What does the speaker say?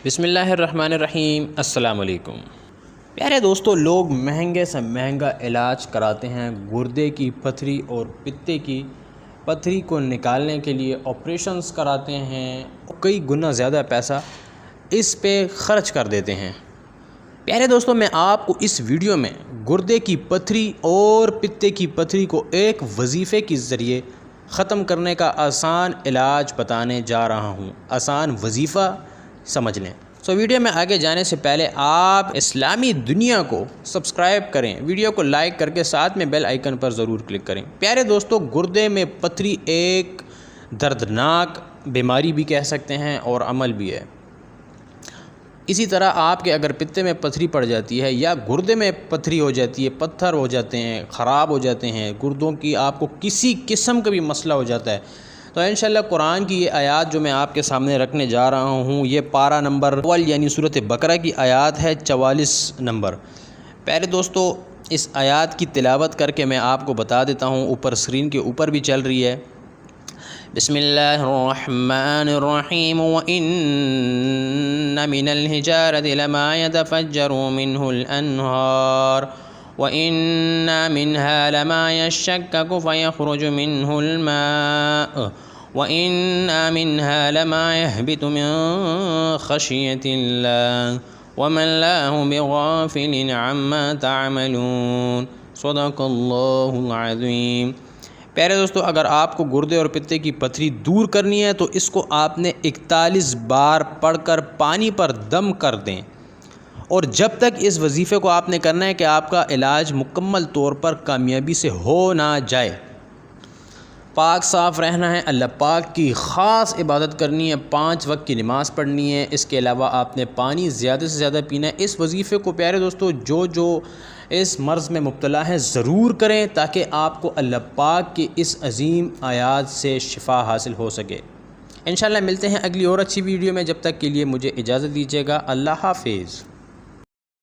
بسم اللہ الرحمن الرحیم۔ السلام علیکم پیارے دوستو، لوگ مہنگے سے مہنگا علاج کراتے ہیں گردے کی پتھری اور پتے کی پتھری کو نکالنے کے لیے آپریشنز کراتے ہیں، کئی گنا زیادہ پیسہ اس پہ خرچ کر دیتے ہیں۔ پیارے دوستو، میں آپ کو اس ویڈیو میں گردے کی پتھری اور پتے کی پتھری کو ایک وظیفے کے ذریعے ختم کرنے کا آسان علاج بتانے جا رہا ہوں۔ آسان وظیفہ سمجھ لیں۔ ویڈیو میں آگے جانے سے پہلے آپ اسلامی دنیا کو سبسکرائب کریں، ویڈیو کو لائک کر کے ساتھ میں بیل آئیکن پر ضرور کلک کریں۔ پیارے دوستو، گردے میں پتھری ایک دردناک بیماری بھی کہہ سکتے ہیں اور عمل بھی ہے۔ اسی طرح آپ کے اگر پتے میں پتھری پڑ جاتی ہے یا گردے میں پتھری ہو جاتی ہے، پتھر ہو جاتے ہیں، خراب ہو جاتے ہیں گردوں کی، آپ کو کسی قسم کا بھی مسئلہ ہو جاتا ہے، تو انشاءاللہ قرآن کی یہ آیات جو میں آپ کے سامنے رکھنے جا رہا ہوں، یہ پارہ نمبر 1 یعنی سورۃ بقرہ کی آیات ہے 44 نمبر۔ پیارے دوستو، اس آیات کی تلاوت کر کے میں آپ کو بتا دیتا ہوں، اوپر اسکرین کے اوپر بھی چل رہی ہے۔ بسم اللہ الرحمن الرحیم وَإِنَّ مِنَ الْحِجَارَةِ لَمَا يَتَفَجَّرُ مِنْهُ الْأَنْهَارُ وَإِنَّ مِنْهَا لَمَا يَشَّقَّقُ فَيَخْرُجُ مِنْهُ الْمَاءُ وَإِنَّ مِنْهَا لَمَا يَهْبِطُ مِنْ خَشْيَةِ اللَّهِ وَمَا اللَّهُ بِغَافِلٍ عَمَّا تَعْمَلُونَ صدق اللہ العظیم۔ پیارے دوستو، اگر آپ کو گردے اور پتے کی پتھری دور کرنی ہے تو اس کو آپ نے 41 بار پڑھ کر پانی پر دم کر دیں، اور جب تک اس وظیفے کو آپ نے کرنا ہے کہ آپ کا علاج مکمل طور پر کامیابی سے ہو نہ جائے۔ پاک صاف رہنا ہے، اللہ پاک کی خاص عبادت کرنی ہے، 5 وقت کی نماز پڑھنی ہے، اس کے علاوہ آپ نے پانی زیادہ سے زیادہ پینا ہے۔ اس وظیفے کو پیارے دوستو جو اس مرض میں مبتلا ہیں ضرور کریں، تاکہ آپ کو اللہ پاک کی اس عظیم آیات سے شفا حاصل ہو سکے۔ انشاءاللہ ملتے ہیں اگلی اور اچھی ویڈیو میں، جب تک کے لیے مجھے اجازت دیجیے گا۔ اللہ حافظ۔